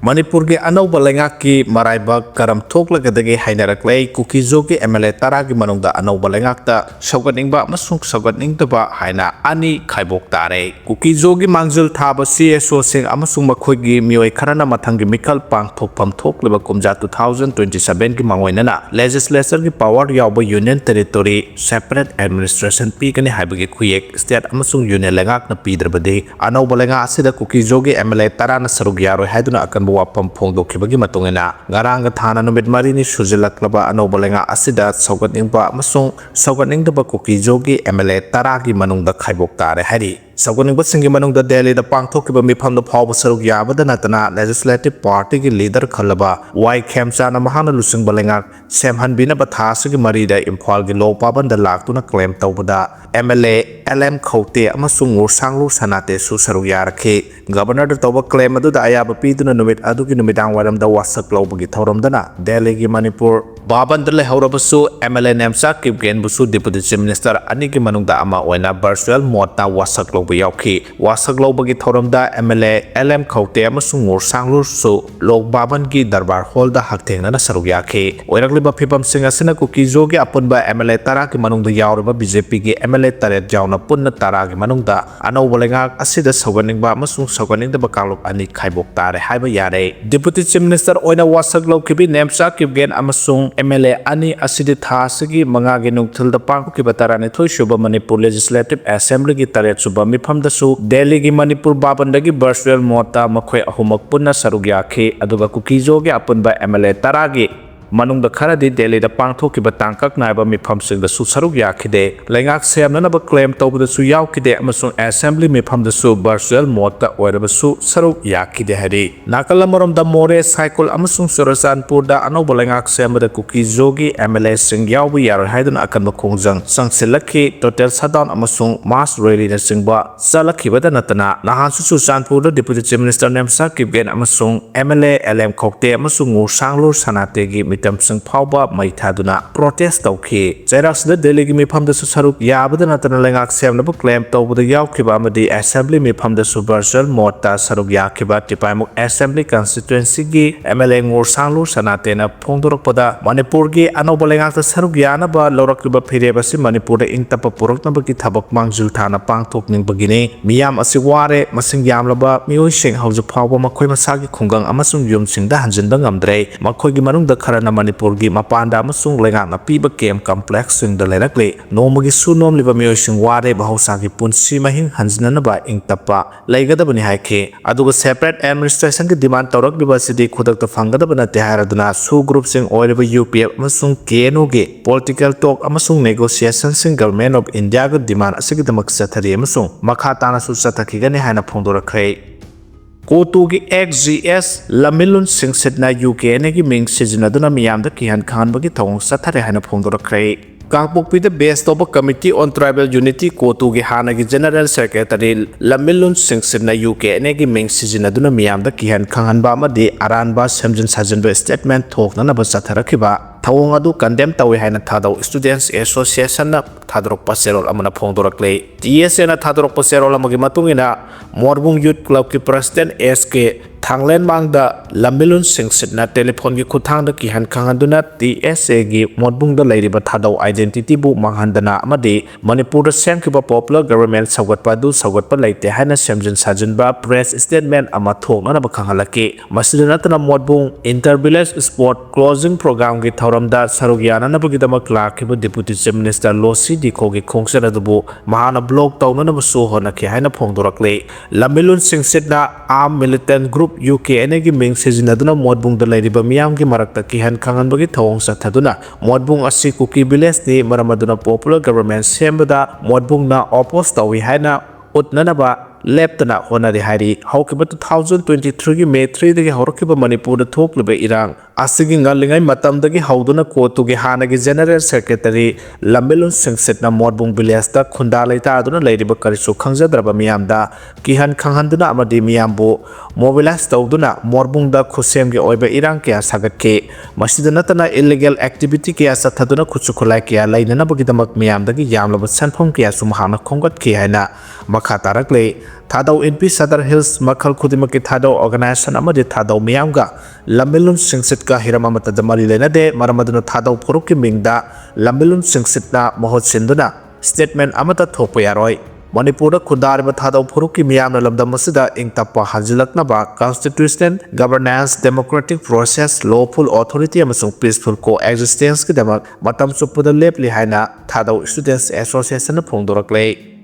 Manipur ki anauba lengaki maraibak karam thoklagdagi hainaraklei Kuki ki MLA taragi manungda anauba lengakta saugatningba amasung saugatningdaba haina ani khaibok tare Kuki ki mangjul thaba CSO sing amasung makhoigi mioi kharana mathangi mikal pangthokpham thokleba kumja 2027 ki mangoinana legislature ki power yawba union territory separate administration pikani haibagi khuyek state amasung union lengak na pidrabade anauba lenga asida Kuki ki MLA tarana sarug yaro haiduna akan wapam phongdokibagi matungena ngaranga thana numit marini sujilaklaba anauba lenga asida saugatningba amasung saugatningdaba Kuki ki MLA taragi manungda khaibok tare hari saugatningba singi manungda Delhi da pangthokiba mifamda phawba saruk yabada natana legislative party ki leader khalaba wai khemchana mahana lusingba lenga semhanbina ba thasigi marida imphal gi law paban da laktuna claim tawbada MLA LM Khote amasung ursanglu sanate su saruk yarakhe governor da tawba claim adu da ayaba piduna numit adugi numidang waram da wasak lawbagi thawramdana Delhi gi Manipur babandale haurabasu MLA Nemsa Kipgen busu deputy chief minister ani ki manungda ama oina virtual mode na wasak lawba yauki wasak lawbagi thawramda MLA LM Khote amasung ursanglu su lok baban gi darbar hall da haktengna na saruk yakhe oiragliba phipam singa sina Kuki gi apunba MLA tara ki manungda yauraba BJP gi MLA taret jauna punna tara ki manungda anauba lenga asida sauganingba amasung sauganingda bakalop ani khaibok tare haiba yare deputy chief minister oina wasak lawkibi Nemsa Kipgen amasung MLA ani asidi thasigi mangagi nungthilda pangkiba tarani thoisuba Manipur Legislative Assembly gi taret suba mifamda su Delhi gi Manipur babandagi virtual mota makhoi ahumak punna saruk yakhe aduga Kuki gi apunba MLA taragi manungda kharadi Delhi da pangthokiba tangkak naiba mifamsingda su saruk yakhide lengak semnanaba claim tawbada su yaukide amasung assembly mifamda su virtual mota oiraba su saruk yakhide hari nakalamoromda more cycle amasung Surasanpur da anauba lengak semada Kuki gi MLA sing yawbu yar haiduna akanba khongjang sangsilakhi total shutdown amasung mass rally na singba salakhibada natana nahansu Surasanpur da deputy chief minister Nemsa Kipgen amasung MLA LM Khote amasung ngursanglu sanate gi mitamsang phawba mai thaduna protest tawkhi chairaksda Delhi gi mifamda su saruk yabada natana lengak semnaba claim tawbada yaukhiba amadi assembly mifamda su virtual mota saruk yakhiba tipaimuk assembly constituency gi MLA ngursanglu sanate na phongdorokpada Manipur gi anauba lengak saruk yanaba lorakliba phirebasi Manipur da ingtapa puraknaba gi thabak mangjul thana pangthokningbagini miyam asi ware masing yamlaba mioi sing hauju phawba makhoi masagi khungang amasung yumsingda hanjinda ngamdre makhoi gi manungda khara Manipur gi mapanda amasung lengak na piba kem complex sing da lerakle nomagi sunom liba mioi sing ware bahausa gi punsi mahing hanjinanaba ingtapa leigadabani haikhe aduga separate administration gi demand tawrak liba sidi khudakta fangadabana teharaduna su group sing oiriba UPF amasung KNU gi political talk amasung negotiation sing government of India gi demand asigidamak sathari amasung makha tana su sathakigani haina phongdorakhe Kotugi XGS Lamilun Singsetna UK negi ming sizinaduna miyamda kihan khanbagi thong sathare haina phongdorakhe Kangpokpida based of a committee on tribal unity Kotugi hanagi general secretary Lamilun Singsetna UK negi ming sizinaduna miyamda kihan khanba amadi aranba semjin sajenba statement thokna na basatharakhiba thawong adu condemn tawi haina Thadou Students Association na thadrokpa serol amana phongdorakle TSA na thadrokpa serol amagi matungina Morbung Youth Club ki president SK Thanglen mangda Lamilun Singsetna telephone gi khuthangda kihan khanganduna TSA gi Morbung da leiriba Thadou identity bu manghandana amadi Manipur da semkiba popular government sagatpa du sagatpa leite haina semjin sajenba press statement ama thokna na bakhangalake masidanatana Morbung inter-village sport closing program gi thawramda sarugyana na bagidama klakiba deputy chief minister Losi Dikho gi khongsen adubu mahana block tawna na basu hona ki haina phongdorakle Lamilun Singsetna armed militant group UK enegi ming sizinaduna Morbung da leiriba miyam gi marakta kihan khanganbagi thawong sathaduna Morbung asi Kuki village ni maramaduna popular government sembada Morbung na oppose tawi haina utnanaba leptana honari hari haukiba 2023 gi May 3 dagi horokiba Manipur da thokliba irang asigi ngalingai matamdagi hauduna Kotugi hanagi general secretary Lamilun Singsetna Morbung village da khunda leita aduna leiriba karisu khangjadraba miyamda kihan khanghanduna amadi miyambu mobilize tawduna Morbung da khusem gi oiba irang kya sagatke masidanatana illegal activity kya sathaduna khuchukhulai kya lainana bagidamak miyamdagi yamlaba sanphom kya sumhana khongat ki haina makha tarakle Thadou NP Sadar Hills Makhal Khudimaki Thadou Organization Amadi Thadou Miyamga Lambilun Singsitka Hiramamata Damari Lenade Maramaduna Thadou Puruki Mingda Lambilun Singsitna Mohot Sinduna Statement Amata Thopayaroi Manipur Kudariba Thadou Puruki Miyamna Lamdamasida Ingtapa Hazilaknaba Constitution Governance Democratic Process Lawful Authority Amasung Peaceful Coexistence Kidamak Matam Supuda Lepli Haina Thadou Students Association Phongdoraklei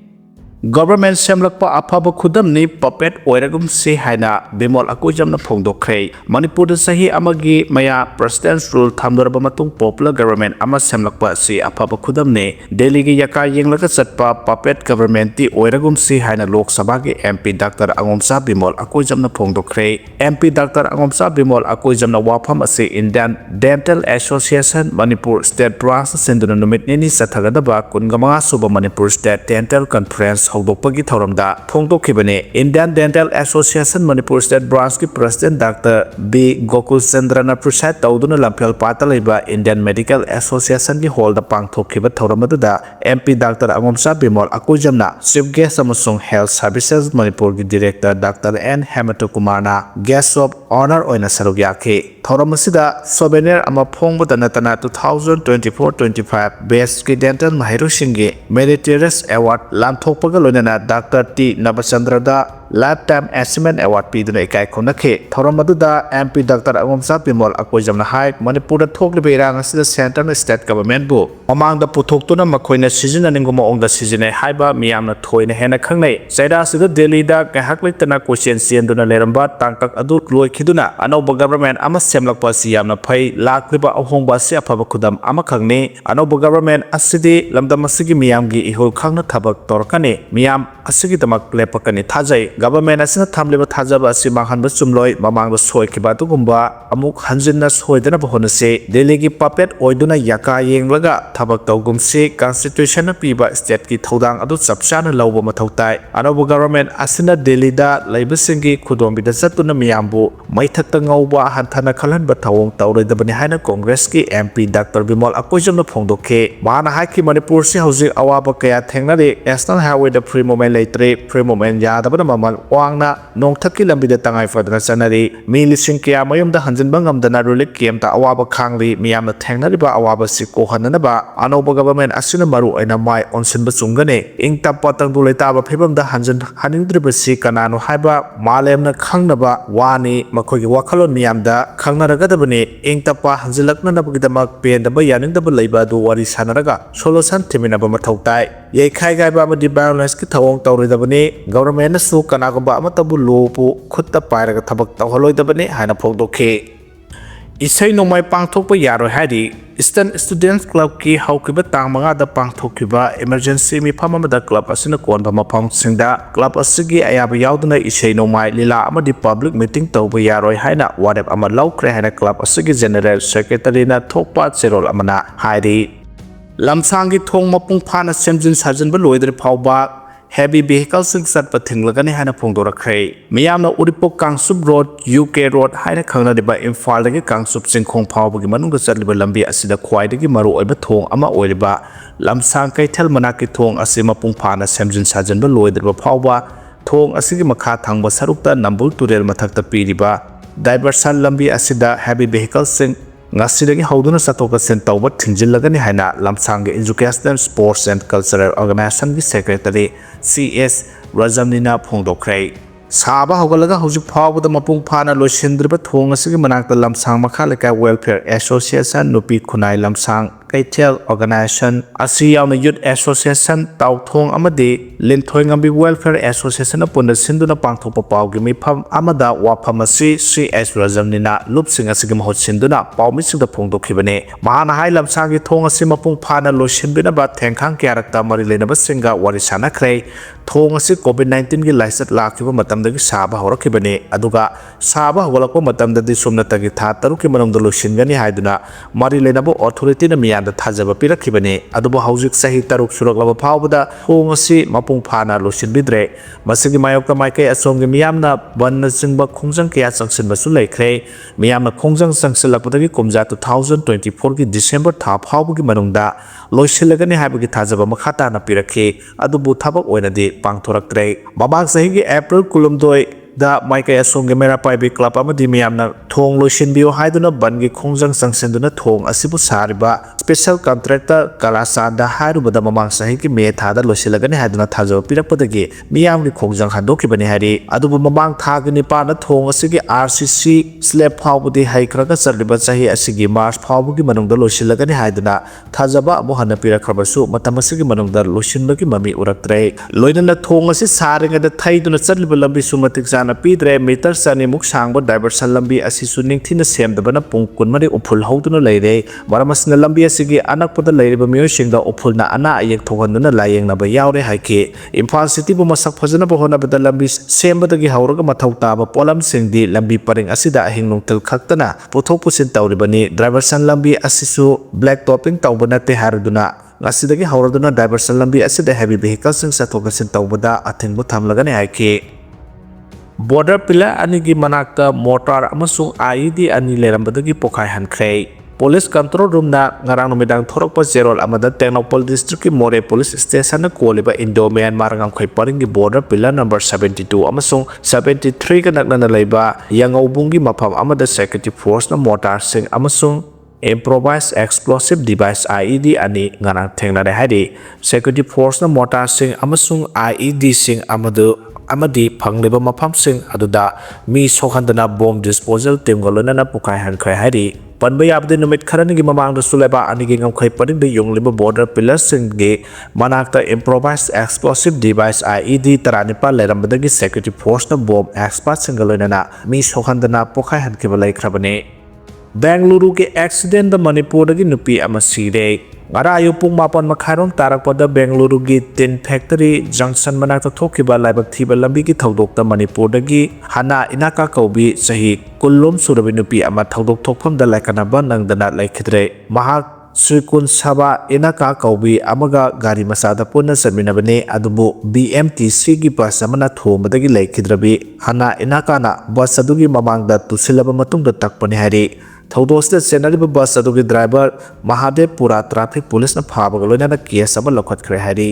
Government Semlakpa Apaba Kudamni Puppet Oiragum Si Haina Bimol Akujamna Phongdokhre Manipur Sahi Amagi Maya President's Rule Thamdoraba Matung Popular Government Ama Semlakpa Si Apaba Kudamni Delhi gi Yaka Yenglaka Satpa Puppet Government Ti Oiragum Si Haina Lok Sabha gi MP Dr. Angomsa Bimol Akujamna Phongdokhre MP Dr. Angomsa Bimol Akujamna Wafam Asi Indian Dental Association Manipur State Branch Senduna Numit Nini Sathagadaba Kungamanga Suba Manipur State Dental Conference Hogdokpagi Thoramda Phongdokhibane Indian Dental Association Manipur State Branch ki President Dr. B. Gokul Chandrana Prasad Tauduna Lamphel Pata Leba Indian Medical Association ki Hall da Pangthokhiba Thoramada MP Dr. Angomsa Bimol Akujamna Chief Guest amasung Health Services Manipur ki Director Dr. N. Hematokumarna Guest of Honor oina saruk yake Thoramasida souvenir ama phongbada natana 2024-25 Best ki Dental Mahirushingi Meritorious Award Lamthokpaga Lonana Dr. T. Nabachandra Lifetime Achievement Award Piduna Ikai Konake Thoramaduda MP Dr. Angomsa Bimol Akojamna Hai Manipur Thokliba Irang asida Central State Government bu Amang da puthokuna makoina sizinaninguma ongda sizine haiba miyamna thoina hena khangnai Saida sida Delhi da gahaklektana question sienduna leramba tangkak adu loikhiduna anoba government ama semlakpa si yamna phai lakliba ahongba se afaba khudam ama khangni anoba government asidi lamdam asigi miyamgi ihol khangna thabak torkani miyam asigi damak lepakani thajai Government asina thamliba thajaba asi manghanba chumloi mamangda soikiba tugumba amuk hanjinna soidana bahonase Delhi gi puppet oiduna yaka yenglaga thabak tawgumsi Constitution na piba state ki thodang adu chapchana lawba mathautai anoba government asina Delhi da laibasingi khudombida satuna miyambu maithakta ngauba hanthana khalhanba thawong tawroidabani haina Congress ki MP Dr. Bimol Akojamna phongdokhe mana haiki Manipur si hauji awaba kaya thengnari National Highway da free moment leitre free moment yadabana mamal wangna nongthaki lambida tangai fadana chanari mi lising kya mayumda hanjinba ngamdana rulik kemta awaba khangli miyamna thengnariba awaba si kohananaba anoba government asina maru aina mai onsinba chungane ingta patang duletaba phebamda hanjin hanindriba si kanano haiba malemna khangnaba wani makhogi wakhalon miyamda khangnaragadabani ingta pa hanjilakna nabagidamak pendaba yaningdaba leiba du wari sanaraga solution thiminaba mathautai yekhai gaiba amadi violence ki thawong tawridabani government su kanagumba amatabu lopu khutta pairaga thabak tawhaloidabani haina phongdokhe Isai nomai pangthokpa yaroi hari Eastern Students Club ki haukiba tangmanga da pangthokkiba emergency mifam amada club asina konba mafam singda club asigi ayaba yauduna isai nomai lila amadi public meeting tawba yaroi haina warep ama laukre haina club asigi general secretary na thokpa cherol amana hairi lamsangi thong mapung phana semjin sarjanba loidre phawba Heavy vehicles sing satpa thinglagani haina phongdorakhrei miyamna Uripok Kangsub Road UK Road haina khangnadiba Imphal dagi Kangsub Chingkhong phawbagi manungda chatliba lambi asida khwaidagi maru oiba thong ama oiriba lamsang kaithal manaki thong asi mapung phana semjin sajanba loidriba phawba thong asigi makha thangba sarukta Nambul Turel mathakta piriba diversion lambi asida heavy vehicles sing Ngasidagi hauduna satoka sentauba Thingjinkhre haina lamsang Education Sports and Cultural Organization ki Secretary CS Rajamnina phongdokhrei Saba hogalaga hojik phawbada mapung phana loisindriba thong asigi manakta lamsang makha lekai Welfare Association Nupi Khunai Lamsang Kaithel Organization asi yauna Youth Association Tauthong amadi Linthoi Ngambi Welfare Association apunda sinduna pangthokpa pawgi mifam amada wafam asi CS Rajamnina lupsing asigi mahot sinduna pawmisingda phongdokhibane mahana hai lamsangi thong asi mapung phana loisinbinaba thengkhang kyarakta mari leinaba singa wari sanakhre thong asi COVID-19 gi laisat lakhiba matamdagi saba horakhibane aduga saba hogolakpa matamdadi somnatagi tha taruki manungda loisingani haiduna mari leinaba authority na miyan ꯃꯤꯌꯥꯝꯗ ꯊꯥꯖꯕ ꯄꯤꯔꯛꯈꯤꯕꯅꯤ ꯑꯗꯨꯕꯨ ꯍꯧꯖꯤꯛ ꯆꯍꯤ 6 ꯁꯨꯔꯛꯂꯕ ꯐꯥꯎꯕꯗ ꯊꯣꯡ ꯑꯁꯤ ꯃꯄꯨꯡ ꯐꯥꯅ ꯂꯣꯏꯁꯤꯟꯕꯤꯗ꯭ꯔꯦ ꯃꯁꯤꯒꯤ ꯃꯥꯌꯣꯛꯇ ꯃꯥꯏꯀꯩ ꯑꯁꯣꯝꯒꯤ ꯃꯤꯌꯥꯝꯅ ꯕꯟꯅ ꯆꯤꯡꯕ ꯈꯣꯡꯖꯪ ꯀꯌꯥ ꯆꯪꯁꯤꯟꯕꯁꯨ ꯂꯩꯈ꯭ꯔꯦ ꯃꯤꯌꯥꯝꯅ ꯈꯣꯡꯖꯪ ꯆꯪꯁꯤꯜꯂꯛꯄꯗꯒꯤ ꯀꯨꯝꯖꯥ 2024ꯒꯤ ꯗꯤꯁꯦꯝꯕꯔ ꯊꯥ ꯐꯥꯎꯕꯒꯤ ꯃꯅꯨꯡꯗ ꯂꯣꯏꯁꯤꯜꯂꯒꯅꯤ ꯍꯥꯏꯕꯒꯤ ꯊꯥꯖꯕ ꯃꯈꯥ ꯇꯥꯅ ꯄꯤꯔꯛꯈꯤ ꯑꯗꯨꯕꯨ ꯊꯕꯛ ꯑꯣꯏꯅꯗꯤ ꯄꯥꯡꯊꯣꯔꯛꯇ꯭ꯔꯦ ꯃꯃꯥꯡ ꯆꯍꯤꯒꯤ ꯑꯦꯄ꯭ꯔꯤꯜ 19 दा माइकई असोंगे मेरा पाइबी क्लब अमदी मियामना थोंग लोइसिनबियो हाइदुना बनगी खोंजंग संगसेंदुना थोंग असिबु सारिबा स्पेशल कॉन्ट्रैक्टर कलासांदा हाइरुबदा ममांग सही की मे थादा लोइसिलगने हाइदुना थाजो पिरकपदगी मियामगी खोंजंग हांदोकिबने हारि अदुबु ममांग थागि निपाना थोंग असिगी आरसीसी स्लैब फावबुदी हाइख्रगा चलिबा सही असिगी मार्च फावबुगी मनुंगदा लोइसिलगने हाइदुना थाजबा अमु हना पिरखरबसु मतम असिगी मनुंगदा लोइसिनबगी ममी उरक्त्रे लोइनना थोंग असि सारेंगदा थैदुना चलिबा लंबी सुमतिक ना पीद्रे मीटर चानी मुख सांग डाइवर्सन लंबी असिसु निंगथिना सेमदबना पुंग कुनमरी उफुल हौदुना लेरे मरमसना लंबी असिगी अनकपदा लेरिबा मियोसिंगदा उफुलना अना अयेक थोगनदुना लायेंगनाबा यावरे हाइके इम्फाल सिटी बु मसक फजनबा होनाबदा लंबी सेमबदगी हौरगा मथौ ताबा पोलम सिंगदी लंबी परिंग असिदा अहिंग नुंगतल खक्तना पुथोक पुसिन तौरिबनी ड्राइवर्सन लंबी असिसु ब्लैक टॉपिंग तौबा नते हारदुना ngasi hauraduna diversion lambi asida heavy vehicles sing sathokasin tawbada athingbu thamlagane haike border pillar anigi manakta mortar amasung IED ani lerambadagi pokhai hankhre police control room na ngarang numidang thorokpa zerol amada Tecnopol district ki more police station na koliba Indo Myanmar ngamkhai paringi border pillar number 72 amasung 73 ka nakna leiba yangaubungi mafam amada security force na mortar sing amasung improvised explosive device IED ani ngarang thengnare hari security force na mortar sing amasung IED sing amadi phangliba mafam sing aduda mi sokhandana bomb disposal team golona pukai hankhai hari panba yabde numit kharani gi mamang da suleba ani gi ngamkhai paring de yongliba border pillar sing ge manakta improvised explosive device IED taranipa lerambadagi security force na bomb expert sing golona mi sokhandana pukai hankiba laikhrabane Bengaluru ke accident da Manipur gi nupi ama sire ngara ayupung mapan makharom tarak pada Bengaluru gi tin factory junction manakta thokiba laibak thiba lambi gi thodok da Manipur gi hana inaka kaubi sahi kullum surabi nupi ama thodok thokpham da laikana ba nangdana laikhidre mahak Srikun Saba inaka kaubi amaga gari masada punna saminabane adubu BMTC gi bus amana thomadagi laikhidrabi hana inaka na bus adugi mamangda tusilaba matungda takpani hari Thadou senariba bus adugi driver Mahadevpura traffic police na phabaga loinana case ama lokhatkhre hari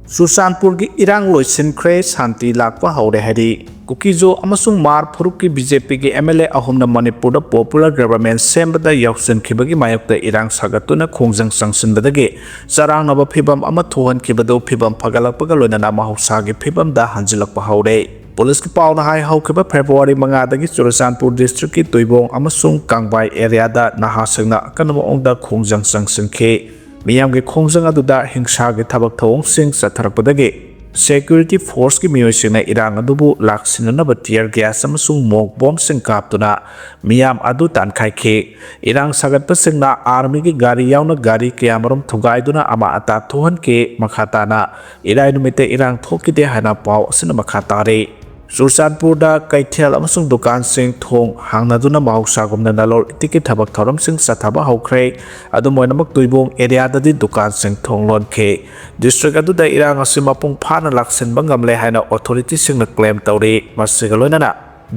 Susanpur gi irang loisinkhre shanti lakpa haure hari Kuki jo amasung mar phuruk ki BJP gi MLA ahumna Manipur da popular government sembada yauksin khibagi mayokta irang sagatuna khongjang sangsinbadagi charang naba phibam ama thohan khibado phibam phagalakpaga loinana mahausa gi phibam da hanjilakpa haure Police ki pauna hai haukiba February 5 dagi Churachandpur district ki Toibong amasung Kangbai area da nahasangna kanama ongda khongjang sangsinkhe miyam ge khongjang aduda hingsa ge thabak thawong sing satharakpadagi security force ki miyoisina irang adubu laksinana tear gas amasung mok bomb sing kaptuna miyam adu tankhaikhe irang sagatpa singna army ki gari yauna gari kayamarom thugaiduna ama ata thohan ke makhatana irai numite irang thokide hana pau asina makhatare Susanpur da kaithel amasung dukan sing thong hangnaduna mahausagumna nalor itiki thabak thoram sing sathaba haukhre adu moinamak Toibong area da di dukan sing thong lonkhe district adu da irang asima pung phana laksin bangamle haina authority sing na claim tawri masigaloinana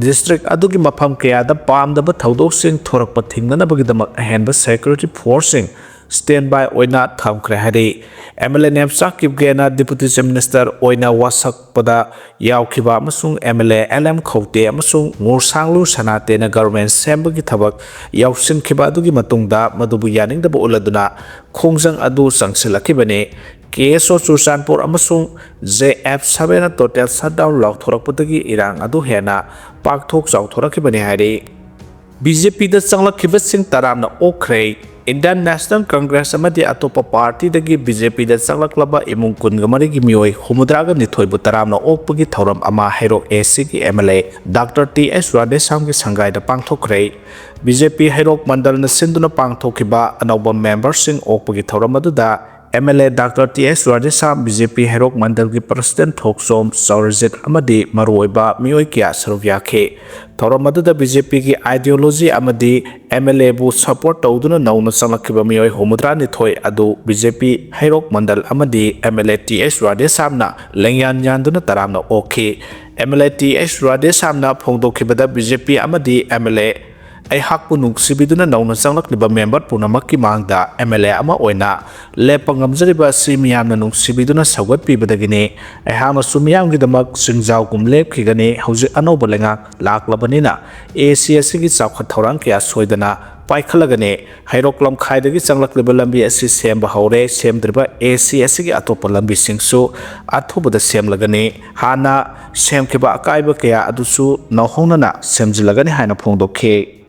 district adugi mafam kaya da pamdaba thodok sing thorakpa thingnana bagidamak ahenba security force sing standby oina thamkhre hari MLA Nemsak Kipgena Deputy Chief Minister oina wasak pada yaukhiba amasung MLA LM Khote amasung Ngursanglu Sanate na government sembagi thabak yauksin khiba adugi matungda madubu yaningdaba uladuna khongjang adu sangsilakibane KSO Susanpur amasung JF7 na total shutdown lauthorakpadagi irang adu hena pakthok chauthorakibane hari BJP da changlakhiba sing taramna okhre Indian National Congress amadi atopa party dagi BJP da changlakhlaba imung kungamari gi mioi humudraga nithoi taramna okpagi thoram ama Hairok AC gi MLA Dr. T.S. Radesam gi sangai da pangthokre BJP Hairok mandal na sinduna pangthokiba anauba member sing okpagi thoram aduda MLA Dr. T.S. Radesam BJP Herok Mandal ki President Thoksom Saurjit amadi Maruiba Meeoi kya Sarvyakhe Thoram aduda BJP ki ideology amadi MLA bu support tawduna nauna sanglakhiba Meeoi Homudra ni thoi adu BJP Herok Mandal amadi MLA T.S. Radesam na lengyan yanduna taramna okhe MLA T.S. Radesam na phongdokhibada BJP amadi MLA ay hakpu nungsibiduna nauna sanglakliba member punamakki mangda MLA ama oina lepangamjariba si miyamna nungsibiduna saugotpibadagini ay hama sumiyamgidamak singjau kum lepkhigani hauji anauba lenga laklabanina ACS gi chawkhat thorang kya soidana paikhalagane hairoklam khaidagi changlakliba lambi asi semba haure semdriba ACS gi atopa lambi singsu athubada semlagane hana semkhiba akaiba kya adusu nahonana semjilagani haina phongdokhe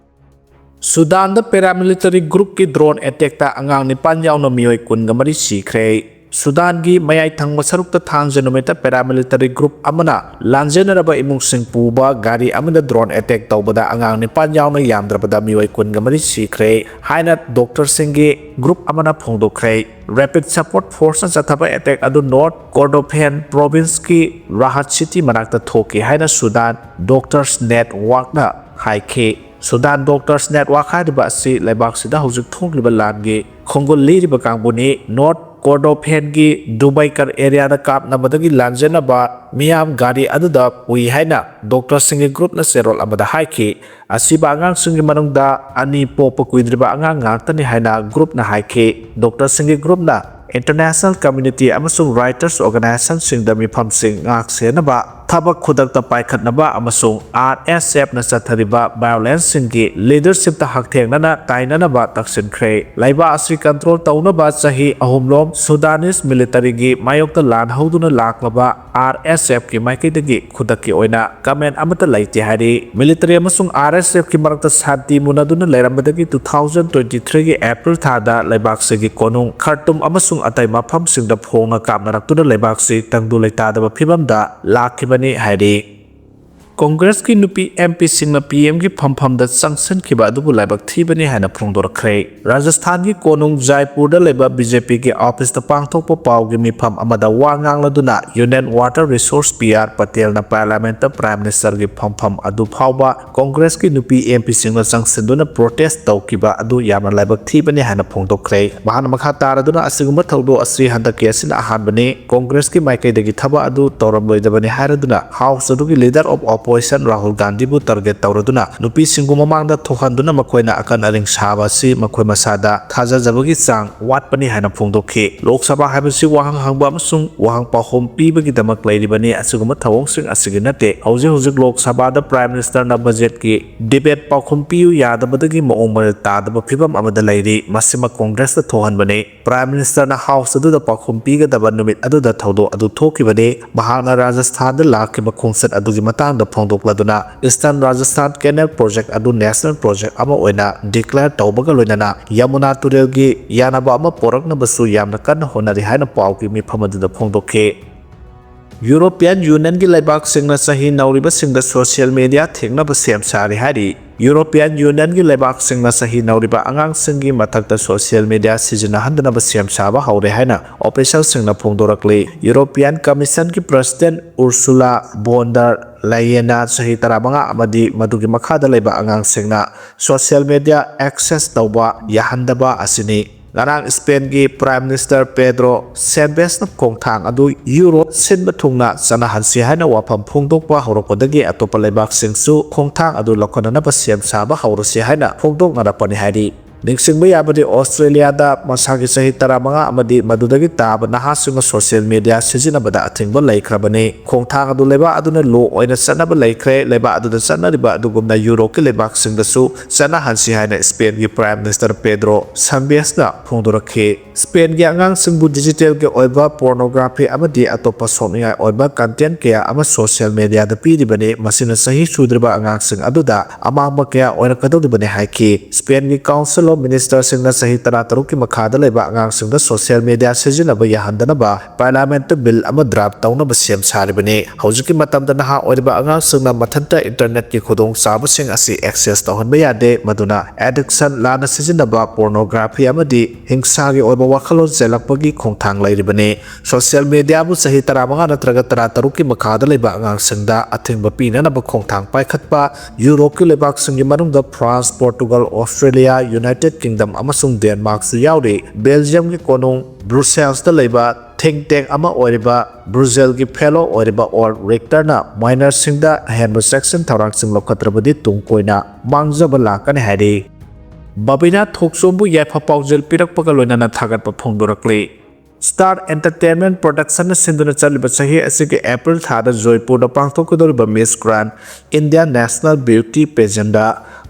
Sudan da paramilitary group ki drone attack ta angang nipan yauna Meeoi kungamari sikhre Sudan gi mayai thangma sarukta Thingjinkhre paramilitary group amana lanjenaraba imung sing puba gari amana drone attack tawbada angang nipan yauna yamdrabada Meeoi kungamari sikhre haina doctor singi group amana phongdokre Rapid Support Force chathaba attack adu North Kordofan province ki Rahat city manakta thoki haina Sudan Doctors Network na haike Sudan Doctors Network haiba asi laibak sida hojik thongliba langi khongol liriba kangbuni North Kordofan gi Dubai kar area da kap nabadagi lanjena ba miyam gari aduda pui haina doctor singi group na serol amada haiki asiba angang singi manungda ani popa kuidriba angang ngantani haina group na haiki doctor singi group na International Community amasung Writers Organization singda mifam sing ngak senaba thabak khudakta paikhatnaba amasung RSF na chathariba violence singi leadership ta hakthengna tainanaba Thingjinkhre laiba asri control taunaba chahi ahumlom Sudanese military gi mayokta lan hoduna laklaba RSF ki maikaidagi khudakki oina comment amata laite hari military amasung RSF ki marakta santi munaduna leirambadagi 2023 gi April thada laibak sigi konung Khartoum amasung atai mafam singda phongna kamnaraktuda laibak si tangdu leitadaba phibamda lakhibani hairi Congress ki nupi MP singna PM ki phamda sanction kiba adubu laibak thibani haina phongdorakre Rajasthan ki konung Jaipur da leba BJP ki office ta pangthokpa paw gi mifam amada wangang laduna Union Water Resource PR Patel na parliament ta prime minister gi phampham adu phawba Congress ki nupi MP singna sanction duna protest tawkiba adu yamna laibak thibani haina phongdokre bahana makha taraduna asigumba thawdo asri handa kesin ahanbani Congress ki maikaidagi thaba adu toramloidabani hairaduna House adu ki leader of Opposition Rahul Gandhi bu target tawraduna nupi singu mamangda thohanduna makoina akan aring saba si makoi masada thajajabagi chang watpani haina phongdokhe Lok Sabha haibasi wahang hangba amasung wahang pahom pibagi damak lairibani asiguma thawong sing asigi nate hojik Lok Sabha da Prime Minister na budget ki debate pahom piu yadabadagi maong mar tadaba phibam amada lairi masima Congress da thohanbane Prime Minister na House adu da pahom piga daba numit adu da thawdo adu thokibane bahana Rajasthan da lakhiba khongset adugi matang da phongdokladuna Eastern Rajasthan Canal Project adu national project ama oina declare tawbaga loinana Yamuna Turel gi yanaba ama porakna basu yamna kan honari haina pawki mifamadu da phongdokhe European Union gi laibak singna sahi nauriba singda social media thengna ba sem sari hari European Union gi laibak singna sahi nauriba angang singi mathakta social media sijina handana ba sem saba haure haina official singna phongdorakle European Commission ki President Ursula von der Leyen sahi tarabanga amadi madugi makhada laiba angang singna social media access tawba yahandaba asini Larang Spain gi Prime Minister Pedro Sánchez na kongthang adu Europe sinba thungna sanahansi haina wafam phongdokpa horokodagi atopa laibak singsu kongthang adu lokonana ba sem saba haurosi haina phongdokna rapani hari Ningsingba yabadi Australia da masagi sahi taramanga amadi madudagi taba nahasunga social media sijinabada athingba laikhrabani khongthang adu leba aduna lo oina sanaba laikhre leba aduna sanariba adugumna Europe ki lebak singdasu sana hansi haina Spain gi Prime Minister Pedro Sánchez na phongdorakhe Spain gi angang singbu digital ge oiba pornography amadi atopa sonia oiba content kaya ama social media da piribani masina sahi sudriba angang sing aduda amama kaya oina kadodibani haiki Spain gi Council Minister singna sahi tarataruk ki makhada leba angang singda social media sijinaba yahandanaba parliament bill ama draft tawna ba sem saribani hojiki matamda naha oiba angang singna mathanta internet ki khudong saba sing asi access tawhanba yade maduna addiction lana sijinaba pornography amadi hingsa gi oiba ꯑꯐꯕ ꯋꯥꯈꯜꯂꯣꯟ ꯆꯦꯜꯂꯛꯄꯒꯤ ꯈꯣꯡꯊꯥꯡ ꯂꯩꯔꯤꯕꯅꯤ social ꯃꯤꯗꯤꯌꯥꯕꯨ ꯆꯍꯤ 15 ꯅꯠꯇ꯭ꯔꯒ 16ꯀꯤ ꯃꯈꯥꯗ ꯂꯩꯕ ꯑꯉꯥꯡꯁꯤꯡꯗ ꯑꯊꯤꯡꯕ ꯄꯤꯅꯅꯕ ꯈꯣꯡꯊꯥꯡ ꯄꯥꯏꯈꯠꯄ ꯌꯨꯔꯣꯞꯀꯤ ꯂꯩꯕꯥꯛꯁꯤꯡꯒꯤ ꯃꯅꯨꯡꯗ France Portugal Australia United kingdom ꯑꯃꯁꯨꯡ ꯗꯦꯟꯃꯥꯔꯛꯁꯨ ꯌꯥꯎꯔꯤ ꯕꯦꯜꯖꯤꯌꯝꯒꯤ ꯀꯣꯅꯨꯡ ꯕ꯭ꯔꯨꯁꯦꯜꯁꯇ ꯂꯩꯕ ꯊꯤꯡ ꯇꯦꯡ ꯑꯃ ꯑꯣꯏꯔꯤꯕ ꯕ꯭ꯔꯨꯖꯦꯜꯒꯤ ꯐꯦꯂꯣ ꯑꯣꯏꯔꯤꯕ ꯑꯣꯔ ꯔꯤꯛꯇꯔꯅ ꯃꯥꯏꯅꯔꯁꯤꯡꯗ ꯑꯍꯦꯟꯕ ꯆꯦꯛꯁꯤꯟ ꯊꯧꯔꯥꯡꯁꯤꯡ ꯂꯧꯈꯠꯇ꯭ꯔꯕꯗꯤ ꯇꯨꯡ ꯀꯣꯏꯅ ꯃꯥꯡꯖꯕ ꯂꯥꯛꯀꯅꯤ ꯍꯥꯏꯔꯤ ꯕꯕꯤꯅꯥ ꯊꯣꯛꯆꯣꯝꯕꯨ ꯌꯥꯏꯐ ꯄꯥꯎꯖꯦꯜ ꯄꯤꯔꯛꯄꯒ ꯂꯣꯏꯅꯅ ꯊꯥꯒꯠꯄ ꯐꯣꯡꯗꯣꯔꯛꯂꯤ ꯁ꯭ꯇꯥꯔ ꯑꯦꯟꯇꯔꯇꯦꯟꯃꯦꯟꯠ ꯄ꯭ꯔꯣꯗꯛꯁꯟꯅ ꯁꯤꯟꯗꯨꯅ ꯆꯠꯂꯤꯕ ꯆꯍꯤ ꯑꯁꯤꯒꯤ ꯑꯦꯄ꯭ꯔꯤꯜ ꯊꯥꯗ ꯖꯣꯏꯄꯨꯔꯗ ꯄꯥꯡꯊꯣꯛꯀꯗꯧꯔꯤꯕ Miss Grand India national beauty ꯄꯦꯖꯦꯟꯗ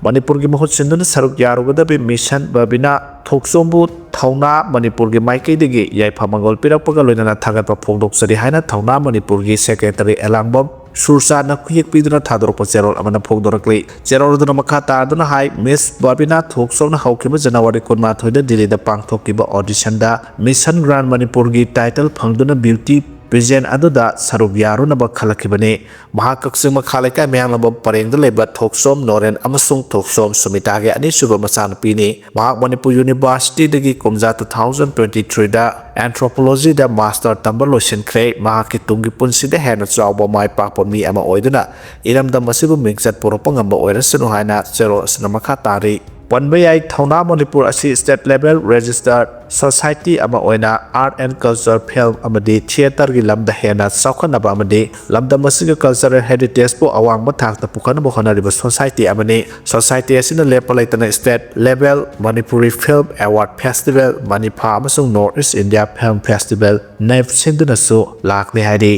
ꯃꯅꯤꯄꯨꯔꯒꯤ ꯃꯍꯨꯠ ꯁꯤꯟꯗꯨꯅ ꯁꯔꯨꯛ ꯌꯥꯔꯨꯒꯗꯕ ꯃꯤꯁꯟ ꯕꯕꯤꯅꯥ ꯊꯣꯛꯆꯣꯝꯕꯨ ꯊꯧꯅꯥ ꯃꯅꯤꯄꯨꯔꯒꯤ ꯃꯥꯏꯀꯩꯗꯒꯤ ꯌꯥꯏꯐ ꯃꯪꯒꯣꯜ ꯄꯤꯔꯛꯄꯒ ꯂꯣꯏꯅꯅ ꯊꯥꯒꯠꯄ ꯐꯣꯡꯗꯣꯛꯆꯔꯤ ꯍꯥꯏꯅ ꯊꯧꯅꯥ ꯃꯅꯤꯄꯨꯔꯒꯤ ꯁꯦꯀ꯭ꯔꯦꯇꯔꯤ ꯑꯦꯂꯥꯡꯕꯝ ꯁꯨꯔꯆꯥꯟꯗ ꯈꯨꯌꯦꯛ ꯄꯤꯗꯨꯅ ꯊꯥꯗꯣꯔꯛꯄ ꯆꯦꯔꯣꯜ ꯑꯃꯅ ꯐꯣꯡꯗꯣꯔꯛꯂꯤ ꯆꯦꯔꯣꯜ ꯑꯗꯨꯅ ꯃꯈꯥ ꯇꯥꯗꯨꯅ ꯍꯥꯏ ꯃꯤꯁ ꯕꯕꯤꯅꯥ ꯊꯣꯛꯆꯣꯝꯅ ꯍꯧꯈꯤꯕ ꯖꯅꯋꯥꯔꯤ 12ꯗ ꯗꯤꯜꯂꯤꯗ ꯄꯥꯡꯊꯣꯛꯈꯤꯕ ꯑꯣꯗꯤꯁꯟꯗ ꯃꯤꯁꯟ ꯒ꯭ꯔꯥꯟ ꯃꯅꯤꯄꯨꯔꯒꯤ ꯇꯥꯏꯇꯜ ꯐꯪꯗꯨꯅ ꯕ꯭ꯌꯨꯇꯤ ꯄꯦꯖꯦꯟ ꯑꯗꯨꯗ ꯁꯔꯨꯛ ꯌꯥꯔꯨꯅꯕ ꯈꯜꯂꯛꯈꯤꯕꯅꯤ ꯃꯍꯥꯛ ꯀꯛꯆꯤꯡ ꯃꯈꯥ ꯂꯩꯀꯥꯏ ꯃꯌꯥꯡꯂꯝꯕꯝ ꯄꯔꯦꯡꯗ ꯂꯩꯕ ꯊꯣꯛꯆꯣꯝ ꯅꯣꯔꯦꯟ ꯑꯃꯁꯨꯡ ꯊꯣꯛꯆꯣꯝ ꯁꯨꯃꯤꯇꯥꯒꯤ ꯑꯅꯤꯁꯨꯕ ꯃꯆꯥꯅꯨꯄꯤꯅꯤ ꯃꯍꯥꯛ ꯃꯅꯤꯄꯨꯔ ꯌꯨꯅꯤꯚꯔꯁꯤꯇꯤꯗꯒꯤ ꯀꯨꯝꯖꯥ 2023ꯗ ꯑꯦꯟꯊ꯭ꯔꯣꯄꯣꯂꯣꯖꯤꯗ ꯃꯥꯁꯇꯔ ꯇꯝꯕ ꯂꯣꯏꯁꯤꯟꯈ꯭ꯔꯦ ꯃꯍꯥꯛꯀꯤ ꯇꯨꯡꯒꯤ ꯄꯨꯟꯁꯤꯗ ꯍꯦꯟꯅ ꯆꯥꯎꯕ ꯃꯥꯏ ꯄꯥꯛꯄ ꯃꯤ ꯑꯃ ꯑꯣꯏꯗꯨꯅ ꯏꯔꯝꯗꯝ ꯑꯁꯤꯕꯨ ꯃꯤꯡꯆꯠ ꯄꯨꯔꯛꯄ ꯉꯝꯕ ꯑꯣꯏꯔꯁꯅꯨ ꯍꯥꯏꯅ ꯆꯦꯔꯣꯜ ꯑꯁꯤꯅ ꯃꯈꯥ ꯇꯥꯔꯤ ꯄꯟꯕ ꯌꯥꯏ ꯊꯧꯅꯥ ꯃꯅꯤꯄꯨꯔ ꯑꯁꯤ ꯁ꯭ꯇꯦꯠ ꯂꯦꯚꯦꯜ ꯔꯦꯖꯤꯁꯇꯔ ꯁꯣꯁꯥꯏꯇꯤ ꯑꯃ ꯑꯣꯏꯅ ꯑꯥꯔꯠ ꯑꯦꯟड ꯀꯜꯆꯔ ꯐꯤꯜꯝ ꯑꯃꯗꯤ ꯊꯤꯌꯦꯇꯔꯒꯤ ꯂꯝꯗ ꯍꯦꯟꯅ ꯆꯥꯎꯈꯠꯅꯕ ꯑꯃꯗꯤ ꯂꯝꯗꯝ ꯑꯁꯤꯒꯤ ꯀꯜꯆꯔꯦꯜ ꯍꯦꯔꯤꯇꯦꯖꯄꯨ ꯑꯋꯥꯡꯕ ꯊꯥꯛꯇ ꯄꯨꯈꯠꯅꯕ ꯍꯣꯠꯅꯔꯤꯕ ꯁꯣꯁꯥꯏꯇꯤ ꯑꯃꯅꯤ ꯁꯣꯁꯥꯏꯇꯤ ꯑꯁꯤꯅ ꯂꯦꯞꯄ ꯂꯩꯇꯅ state level Manipuri film award festival Manifa ꯑꯃꯁꯨꯡ north east India film festival ꯅꯦꯞ ꯁꯤꯟꯗꯨꯅꯁꯨ ꯂꯥꯛꯂꯤ ꯍꯥꯏꯔꯤ